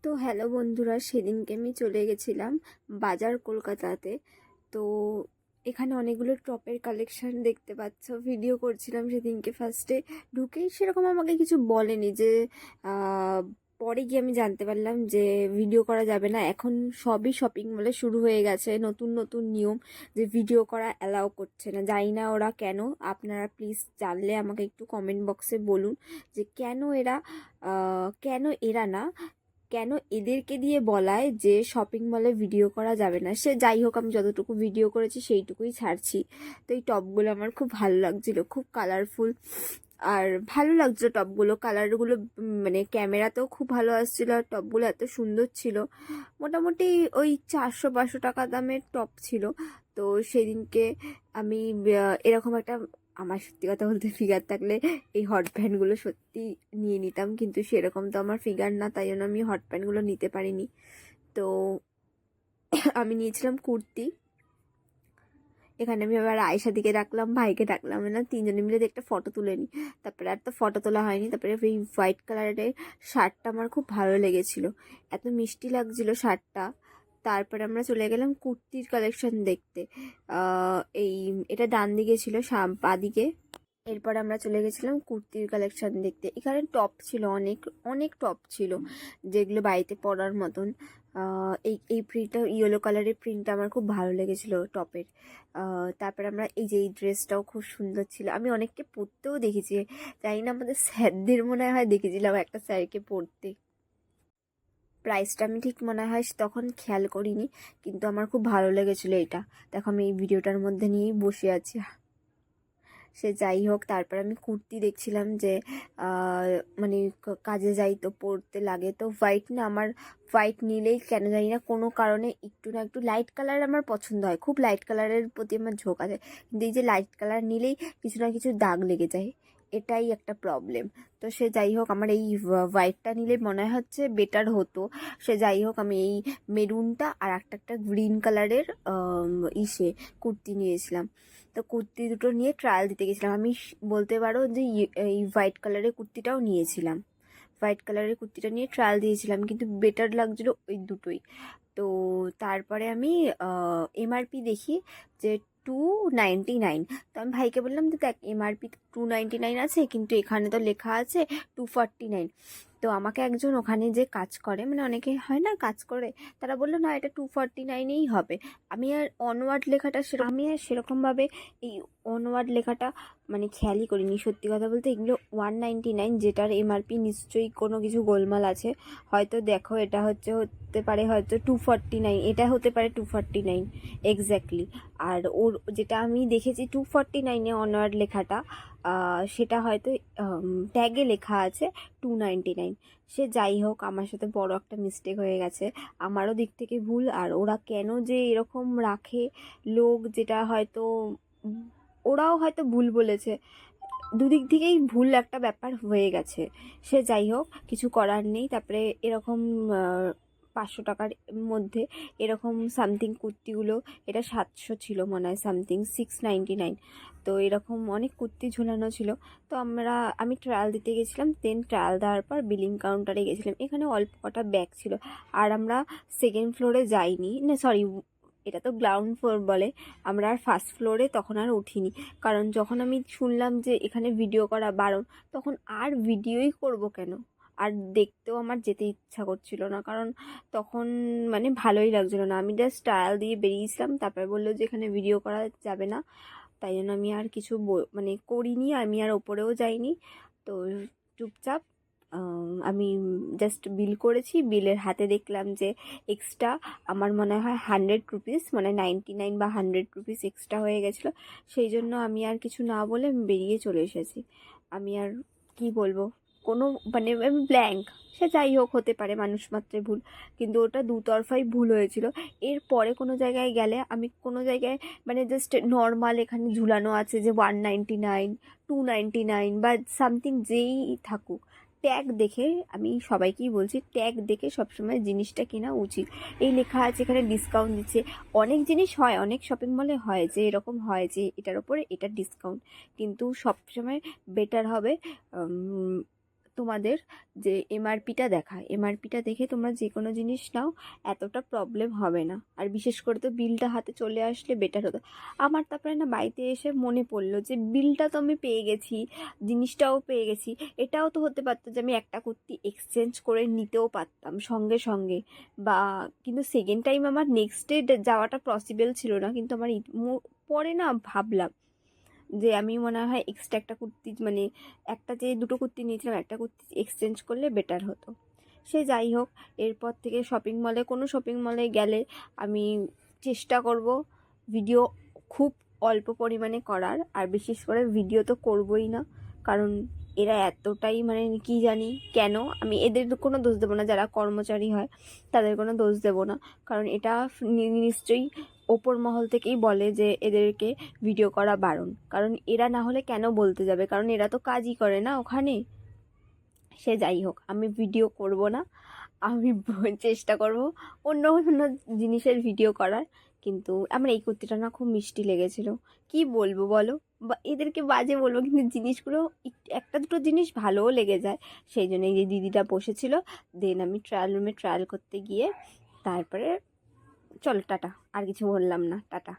তো হ্যালো বন্ধুরা, সেদিনকে আমি চলে গেছিলাম বাজার কলকাতাতে। তো এখানে অনেকগুলো টপের কালেকশন দেখতে পাচ্ছ। ভিডিও করছিলাম সেদিনকে, ফার্স্টে ঢুকেই সেরকম আমাকে কিছু বলেনি যে পরে গিয়ে আমি জানতে পারলাম যে ভিডিও করা যাবে না। এখন সবই শপিং মলে শুরু হয়ে গেছে, নতুন নতুন নিয়ম যে ভিডিও করা অ্যালাউ করছে না। জানি না ওরা কেন, আপনারা প্লিজ জানলে আমাকে একটু কমেন্ট বক্সে বলুন যে কেন এরা না, কেন এদেরকে দিয়ে বলায় যে শপিং মলে ভিডিও করা যাবে না। সে যাই হোক, আমি যতটুকু ভিডিও করেছি সেইটুকুই ছাড়ছি। তো এই টপগুলো আমার খুব ভালো লাগছিল, খুব কালারফুল আর ভালো লাগছিল টপগুলো। কালারগুলো মানে ক্যামেরাতেও খুব ভালো আসছিল, আর টপগুলো এত সুন্দর ছিল। মোটামুটি ওই 400-500 টাকা দামের টপ ছিল। তো সেদিনকে আমি এরকম একটা, আমার সত্যি কথা বলতে ফিগার থাকলে এই হট প্যান্টগুলো সত্যি নিয়ে নিতাম, কিন্তু সেরকম তো আমার ফিগার না, তাই জন্য আমি হট প্যান্টগুলো নিতে পারিনি। তো আমি নিয়েছিলাম কুর্তি। এখানে আমি আবার আয়েশাদিকে ডাকলাম, ভাইকে ডাকলাম, না তিনজনে মিলে একটা ফটো তুলে নিই। তারপরে আর তো ফটো তোলা হয়নি। তারপরে এই হোয়াইট কালারের শার্টটা আমার খুব ভালো লেগেছিল, এত মিষ্টি লাগছিল শার্টটা। তারপরে আমরা চলে গেলাম কুর্তির কালেকশন দেখতে। এই এটা ডান দিকে ছিল, বাদিকে। এরপর আমরা চলে গেছিলাম কুর্তির কালেকশন দেখতে। এখানে টপ ছিল, অনেক অনেক টপ ছিল যেগুলো বাড়িতে পরার মতন। এই এই প্রিন্টটা, ইয়েলো কালারের প্রিন্টটা আমার খুব ভালো লেগেছিল টপের। তারপর আমরা এই ড্রেসটাও খুব সুন্দর ছিল, আমি অনেককে পরতেও দেখেছি। জানি না, আমাদের স্যারদের মনে হয় দেখেছিলাম একটা স্যারকে পরতে। প্রাইসটা আমি ঠিক মনে হয় তখন খেয়াল করিনি, কিন্তু আমার খুব ভালো লেগেছিলো এটা। দেখো, আমি এই ভিডিওটার মধ্যে নিয়েই বসে আছি। সে যাই হোক, তারপর আমি কুর্তি দেখছিলাম যে মানে কাজে যাই তো পরতে লাগে। তো হোয়াইট না, আমার হোয়াইট নিলেই কেন জানি না কোনো কারণে একটু না একটু লাইট কালার আমার পছন্দ হয়, খুব লাইট কালারের প্রতি আমার ঝোঁক আছে। কিন্তু এই যে লাইট কালার নিলেই কিছু না কিছু দাগ লেগে যায়, এটাই একটা প্রবলেম। তো সে যাই হোক, আমার এই হোয়াইটটা নিলে মনে হচ্ছে বেটার হতো। সে যাই হোক, আমি এই মেরুনটা আর একটা গ্রিন কালারের কুর্তি নিয়েছিলাম। তো কুর্তি দুটো নিয়ে ট্রায়াল দিতে গেছিলাম। আমি বলতে পারো যে এই হোয়াইট কালারের কুর্তিটাও নিয়েছিলাম, হোয়াইট কালারের কুর্তিটা নিয়ে ট্রায়াল দিয়েছিলাম, কিন্তু বেটার লাগছিলো ওই দুটোই। তো তারপরে আমি এমআরপি দেখি যে 299। তো আমি ভাইকে বললাম যে দেখ, এমআরপি 299 আছে, কিন্তু এখানে তো লেখা আছে 249। তো আমাকে একজন ওখানে যে কাজ করে, মানে অনেকে হয় না কাজ করে, তারা বললো না, এটা 249এই হবে। আমি আর সেরকমভাবে এই অনওয়ার্ড লেখাটা মানে খেয়ালই করিনি। সত্যি কথা বলতে এগুলো 199, যেটার এমআরপি নিশ্চয়ই কোনো কিছু গোলমাল আছে। হয়তো দেখো, এটা হতে পারে হয়তো 249, এটা হতে পারে 249 এক্স্যাক্টলি। আর ওর যেটা আমি দেখেছি 249-এ অনওয়ার্ড লেখাটা, সেটা হয়তো ট্যাগে লেখা আছে 299। সে যাই হোক, আমার সাথে বড় একটা মিস্টেক হয়ে গেছে, আমারও দিক থেকে ভুল। আর ওরা কেন যে এরকম রাখে লোক, যেটা হয়তো ওরাও হয়তো ভুল বলেছে, দুদিক থেকেই ভুল একটা ব্যাপার হয়ে গেছে। সে যাই হোক, কিছু করার নেই। তারপরে এরকম 500 টাকার মধ্যে এরকম সামথিং কুর্তিগুলো, এটা 700 ছিল মনে হয়, সামথিং 699। তো এরকম অনেক কুর্তি ঝুলানো ছিল। তো আমি ট্রায়াল দিতে গেছিলাম, দেন ট্রায়াল দেওয়ার পর বিলিং কাউন্টারে গেছিলাম। এখানে অল্প কটা ব্যাগ ছিল, আর আমরা সেকেন্ড ফ্লোরে যাইনি, না সরি, এটা তো গ্রাউন্ড ফ্লোর বলে। আমরা আর ফার্স্ট ফ্লোরে তখন আর উঠিনি, কারণ যখন আমি শুনলাম যে এখানে ভিডিও করা বারণ, তখন আর ভিডিওই করব কেন, আর দেখতেও আমার যেতে ইচ্ছা করছিল না, কারণ তখন মানে ভালোই লাগছিল না। আমি জাস্ট ট্রায়াল দিয়ে বেরিয়েছিলাম, তারপরে বললো যে এখানে ভিডিও করা যাবে না। তাই জন্য আমি আর কিছু মানে করিনি, আমি আর ওপরেও যাইনি। তো চুপচাপ আমি জাস্ট বিল করেছি। বিলের হাতে দেখলাম যে এক্সট্রা, আমার মনে হয় 100 রুপিস, মানে 99 বা 100 রুপিস এক্সট্রা হয়ে গেছিলো। সেই জন্য আমি আর কিছু না বলে আমি বেরিয়ে চলে এসেছি। আমি আর কি বলবো, কোনো মানে আমি ব্ল্যাঙ্ক। সে যাই হোক, হতে পারে, মানুষ মাত্রে ভুল, কিন্তু ওটা দুতরফাই ভুল হয়েছিল। এরপরে কোনো জায়গায় গেলে আমি কোনো জায়গায় মানে জাস্ট নর্মাল এখানে ঝুলানো আছে যে 199, 299 বা সামথিং যেই থাকুক, ট্যাগ দেখে, আমি সবাইকেই বলছি, ট্যাগ দেখে সবসময় জিনিসটা কেনা উচিত। এই লেখা আছে এখানে ডিসকাউন্ট দিচ্ছে, অনেক জিনিস হয়, অনেক শপিং মলে হয় যে এরকম হয় যে এটার ওপরে এটার ডিসকাউন্ট, কিন্তু সবসময় বেটার হবে তোমাদের যে এমআরপিটা এমআরপিটা দেখে তোমরা যে কোনো জিনিস নাও, এতটা প্রবলেম হবে না। আর বিশেষ করে তো বিলটা হাতে চলে আসলে বেটার হতো। আমার তারপরে না বাড়িতে এসে মনে পড়লো যে বিলটা তো আমি পেয়ে গেছি, জিনিসটাও পেয়ে গেছি, এটাও তো হতে পারতো যে আমি একটা কুর্তি এক্সচেঞ্জ করে নিতেও পারতাম সঙ্গে সঙ্গে, বা কিন্তু সেকেন্ড টাইম আমার নেক্সট ডে যাওয়াটা পসিবল ছিল না। কিন্তু আমার পরে না ভাবলাম যে আমি মনে হয় এক্সট্রা একটা কুর্তি, মানে একটা যে দুটো কুর্তি নিয়েছিলাম, একটা কুর্তি এক্সচেঞ্জ করলে বেটার হতো। সে যাই হোক, এরপর থেকে কোনো শপিং মলে গেলে আমি চেষ্টা করব ভিডিও খুব অল্প পরিমাণে করার। আর বিশেষ করে ভিডিও তো করবই না, কারণ এরা এতটাই মানে কি জানি কেন, আমি এদের কোনো দোষ দেবো না, যারা কর্মচারী হয় তাদের কোনো দোষ দেবো না, কারণ এটা নিশ্চয়ই ওপর মহল থেকেই বলে যে এদেরকে ভিডিও করা বারণ। কারণ এরা না হলে কেন বলতে যাবে, কারণ এরা তো কাজই করে না ওখানে। সে যাই হোক, আমি ভিডিও করব না, আমি চেষ্টা করব অন্য অন্য জিনিসের ভিডিও করার। কিন্তু আমার এই কুর্তিটা না খুব মিষ্টি লেগেছিল, কি বলবো বলো, বা এদেরকে বাজে বলবো, কিন্তু জিনিসগুলো একটা দুটো জিনিস ভালোও লেগে যায়। সেই জন্য এই যে দিদিটা বসেছিল, দেন আমি ট্রায়াল রুমে ট্রায়াল করতে গিয়ে তারপরে চলো টাটা, আর কিছু বললাম না, টাটা।